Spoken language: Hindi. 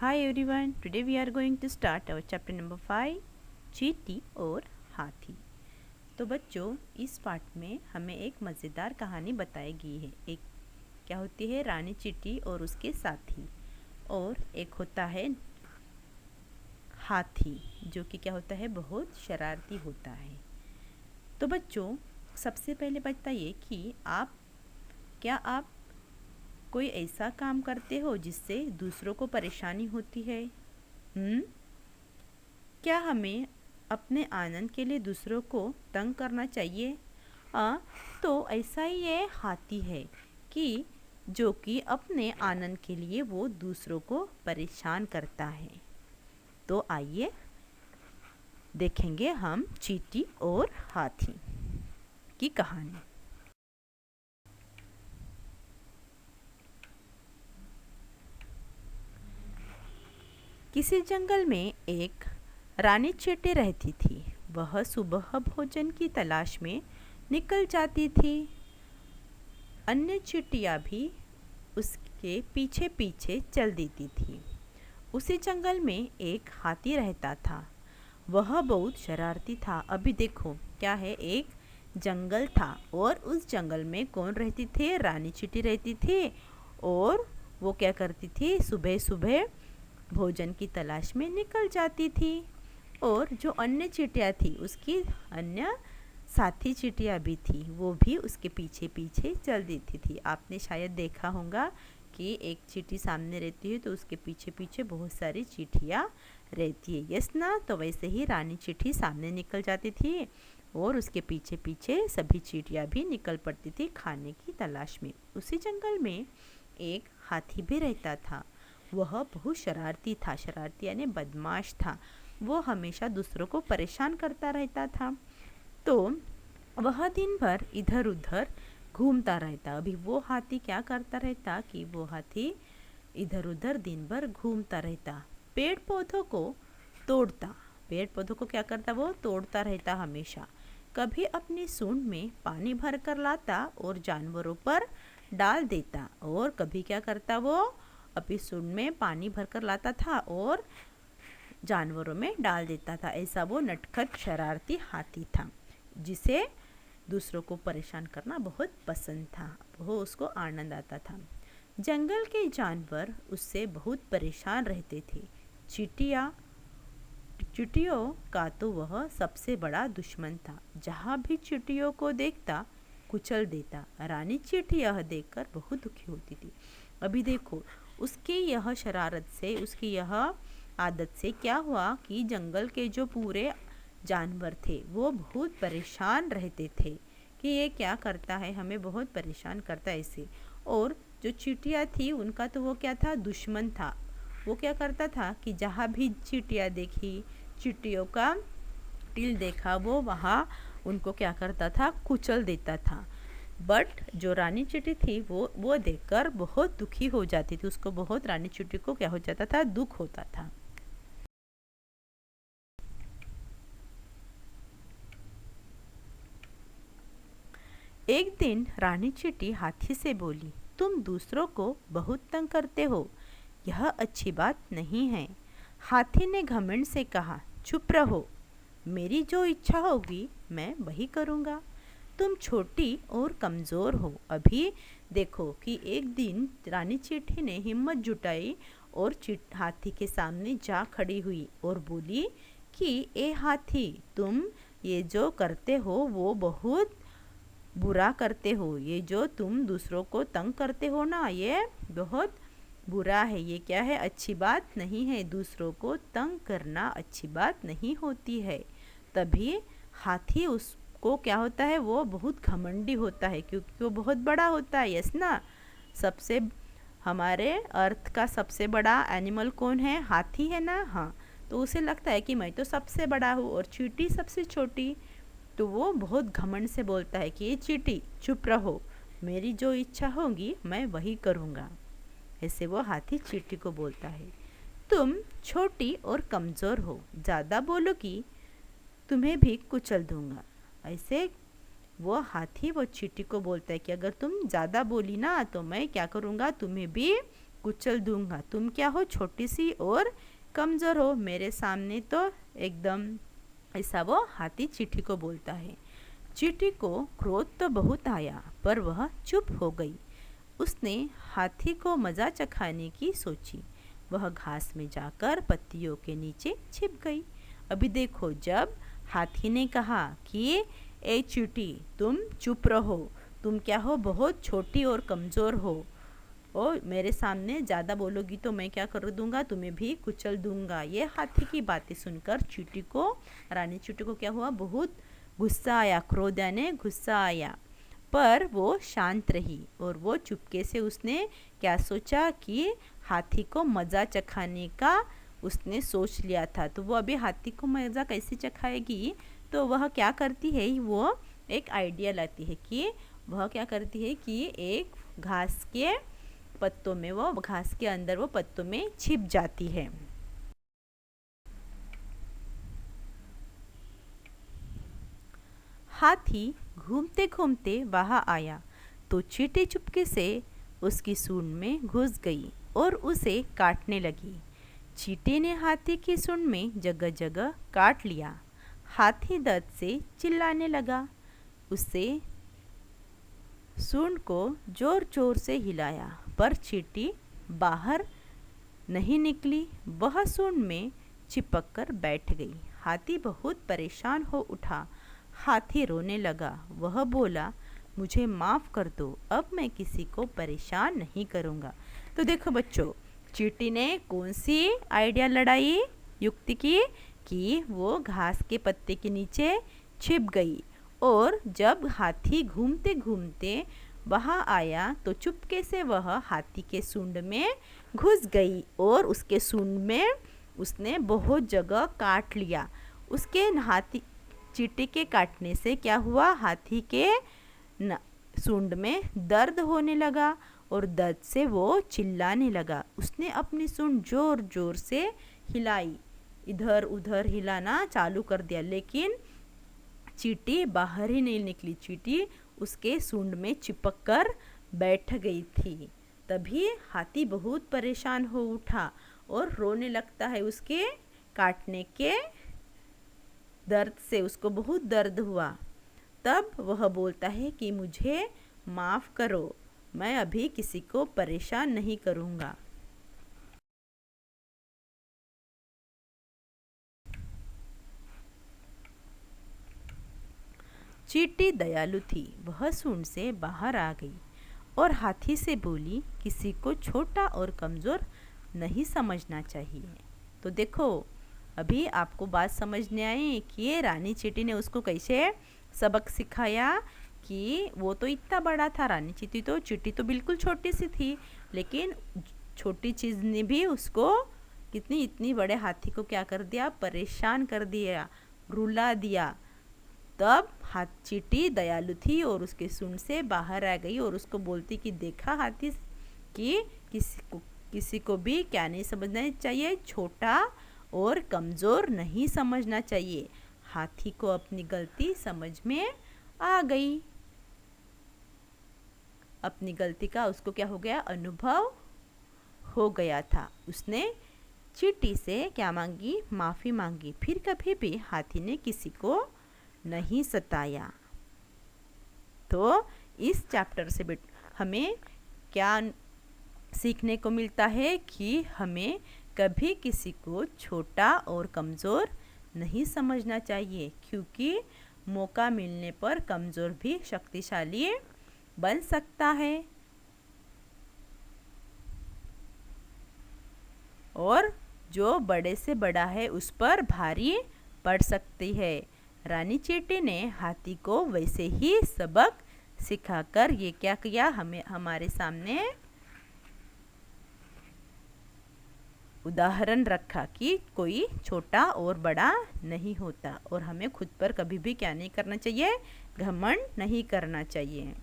Hi everyone, today we are going to start our chapter number 5 चींटी और हाथी। तो बच्चों, इस पाठ में हमें एक मज़ेदार कहानी बताई गई है। एक क्या होती है, रानी चींटी और उसके साथी, और एक होता है हाथी जो कि क्या होता है, बहुत शरारती होता है। तो बच्चों, सबसे पहले बताइए कि आप कोई ऐसा काम करते हो जिससे दूसरों को परेशानी होती है? क्या हमें अपने आनंद के लिए दूसरों को तंग करना चाहिए? तो ऐसा ही ये हाथी है कि जो कि अपने आनंद के लिए वो दूसरों को परेशान करता है। तो आइए देखेंगे हम चींटी और हाथी की कहानी। किसी जंगल में एक रानी चींटी रहती थी। वह सुबह भोजन की तलाश में निकल जाती थी। अन्य चींटियां भी उसके पीछे पीछे चल देती थी। उसी जंगल में एक हाथी रहता था। वह बहुत शरारती था। अभी देखो क्या है, एक जंगल था और उस जंगल में कौन रहती थी? रानी चींटी रहती थी। और वो क्या करती थी? सुबह सुबह भोजन की तलाश में निकल जाती थी। और जो अन्य चींटियाँ थी, उसकी अन्य साथी चींटियाँ भी थी, वो भी उसके पीछे पीछे चल देती थी। आपने शायद देखा होगा कि एक चींटी सामने रहती है तो उसके पीछे पीछे बहुत सारी चींटियाँ रहती है, यस ना? तो वैसे ही रानी चींटी सामने निकल जाती थी और उसके पीछे पीछे सभी चींटियाँ भी निकल पड़ती थी खाने की तलाश में। उसी जंगल में एक हाथी भी रहता था। वह बहुत शरारती था, शरारती यानी बदमाश था। वो हमेशा दूसरों को परेशान करता रहता था। तो वह दिन भर इधर उधर घूमता रहता। अभी वो हाथी क्या करता रहता कि वो हाथी इधर उधर दिन भर घूमता रहता, पेड़ पौधों को तोड़ता। पेड़ पौधों को क्या करता? वो तोड़ता रहता हमेशा। कभी अपनी सूंड में पानी भर कर लाता और जानवरों पर डाल देता, और कभी क्या करता? वो अपनी सूंड में पानी भरकर लाता था और जानवरों में डाल देता था। ऐसा वो नटखट शरारती हाथी था, जिसे दूसरों को परेशान करना बहुत पसंद था। वो उसको आनंद आता था। जंगल के जानवर उससे बहुत परेशान रहते थे। चींटियों का तो वह सबसे बड़ा दुश्मन था। जहाँ भी चींटियों को देखता कुचल देता। रानी चींटी यह देखकर बहुत दुखी होती थी। अभी देखो, उसकी यह शरारत से, उसकी यह आदत से क्या हुआ कि जंगल के जो पूरे जानवर थे वो बहुत परेशान रहते थे कि ये क्या करता है, हमें बहुत परेशान करता है इसे। और जो चींटियाँ थी उनका तो वो क्या था? दुश्मन था। वो क्या करता था कि जहाँ भी चींटियाँ देखी, चींटियों का टिल देखा, वो वहाँ उनको क्या करता था? कुचल देता था। बट जो रानी चींटी थी वो देखकर बहुत दुखी हो जाती थी। उसको बहुत, रानी चींटी को क्या हो जाता था? दुख होता था। एक दिन रानी चींटी हाथी से बोली, तुम दूसरों को बहुत तंग करते हो, यह अच्छी बात नहीं है। हाथी ने घमंड से कहा, चुप रहो, मेरी जो इच्छा होगी मैं वही करूँगा। तुम छोटी और कमज़ोर हो। अभी देखो कि एक दिन रानी चींटी ने हिम्मत जुटाई और हाथी के सामने जा खड़ी हुई और बोली कि ए हाथी, तुम ये जो करते हो वो बहुत बुरा करते हो। ये जो तुम दूसरों को तंग करते हो ना, ये बहुत बुरा है। ये क्या है? अच्छी बात नहीं है। दूसरों को तंग करना अच्छी बात नहीं होती है। तभी हाथी उसको क्या होता है? वो बहुत घमंडी होता है, क्योंकि वो बहुत बड़ा होता है, यस ना? सबसे हमारे अर्थ का सबसे बड़ा एनिमल कौन है? हाथी है ना? हाँ। तो उसे लगता है कि मैं तो सबसे बड़ा हूँ और चींटी सबसे छोटी। तो वो बहुत घमंड से बोलता है कि ये चींटी, चुप रहो, मेरी जो इच्छा होगी मैं वही करूँगा। ऐसे वो हाथी चींटी को बोलता है, तुम छोटी और कमज़ोर हो, ज़्यादा बोलोगी तुम्हें भी कुचल दूंगा। ऐसे वो हाथी वो चींटी को बोलता है कि अगर तुम ज़्यादा बोली ना तो मैं क्या करूँगा? तुम्हें भी कुचल दूंगा। तुम क्या हो, छोटी सी और कमज़ोर हो, मेरे सामने तो एकदम। ऐसा वो हाथी चींटी को बोलता है। चींटी को क्रोध तो बहुत आया, पर वह चुप हो गई। उसने हाथी को मज़ा चखाने की सोची। वह घास में जाकर पत्तियों के नीचे छिप गई। अभी देखो, जब हाथी ने कहा कि ए चींटी, तुम चुप रहो, तुम क्या हो, बहुत छोटी और कमज़ोर हो, और मेरे सामने ज़्यादा बोलोगी तो मैं क्या कर दूंगा, तुम्हें भी कुचल दूंगा। ये हाथी की बातें सुनकर चींटी को, रानी चींटी को क्या हुआ, बहुत गुस्सा आया, क्रोध यानी गुस्सा आया। पर वो शांत रही और वो चुपके से उसने क्या सोचा कि हाथी को मज़ा चखाने का उसने सोच लिया था। तो वो अभी हाथी को मज़ा कैसे चखाएगी, तो वह क्या करती है, वो एक आइडिया लाती है कि वह क्या करती है कि एक घास के पत्तों में, वो घास के अंदर वो पत्तों में छिप जाती है। हाथी घूमते घूमते वहाँ आया तो चींटी चुपके से उसकी सूंड में घुस गई और उसे काटने लगी। चींटी ने हाथी की सूंड में जगह जगह काट लिया। हाथी दर्द से चिल्लाने लगा। उसे सूंड को जोर जोर से हिलाया, पर चींटी बाहर नहीं निकली। वह सूंड में चिपक कर बैठ गई। हाथी बहुत परेशान हो उठा। हाथी रोने लगा। वह बोला, मुझे माफ़ कर दो, अब मैं किसी को परेशान नहीं करूँगा। तो देखो बच्चों, चींटी ने कौन सी आइडिया लड़ाई, युक्ति की, कि वो घास के पत्ते के नीचे छिप गई, और जब हाथी घूमते घूमते वहाँ आया तो चुपके से वह हाथी के सूंड में घुस गई और उसके सूंड में उसने बहुत जगह काट लिया। उसके हाथी चींटी के काटने से क्या हुआ, हाथी के सूंड में दर्द होने लगा और दर्द से वो चिल्लाने लगा। उसने अपनी सूंड जोर जोर से हिलाई, इधर उधर हिलाना चालू कर दिया, लेकिन चींटी बाहर ही नहीं निकली। चींटी उसके सूंड में चिपक कर बैठ गई थी। तभी हाथी बहुत परेशान हो उठा और रोने लगता है। उसके काटने के दर्द से उसको बहुत दर्द हुआ। तब वह बोलता है कि मुझे माफ़ करो, मैं अभी किसी को परेशान नहीं करूँगा। चींटी दयालु थी। वह सूंड से बाहर आ गई और हाथी से बोली, किसी को छोटा और कमज़ोर नहीं समझना चाहिए। तो देखो, अभी आपको बात समझने आई कि ये रानी चींटी ने उसको कैसे सबक सिखाया, कि वो तो इतना बड़ा था, रानी चींटी तो बिल्कुल छोटी सी थी, लेकिन छोटी चीज़ ने भी उसको इतनी बड़े हाथी को क्या कर दिया, परेशान कर दिया, रुला दिया। तब चींटी दयालु थी और उसके सूंड से बाहर आ गई और उसको बोलती कि देखा हाथी, कि किसी को भी क्या नहीं समझना चाहिए, छोटा और कमज़ोर नहीं समझना चाहिए। हाथी को अपनी गलती समझ में आ गई। अपनी गलती का उसको क्या हो गया, अनुभव हो गया था। उसने चींटी से क्या मांगी, माफ़ी मांगी। फिर कभी भी हाथी ने किसी को नहीं सताया। तो इस चैप्टर से हमें क्या सीखने को मिलता है, कि हमें कभी किसी को छोटा और कमज़ोर नहीं समझना चाहिए, क्योंकि मौका मिलने पर कमज़ोर भी शक्तिशाली बन सकता है और जो बड़े से बड़ा है उस पर भारी पड़ सकती है। रानी चींटी ने हाथी को वैसे ही सबक सिखाकर ये क्या किया, हमें हमारे सामने उदाहरण रखा कि कोई छोटा और बड़ा नहीं होता और हमें खुद पर कभी भी क्या नहीं करना चाहिए, घमंड नहीं करना चाहिए।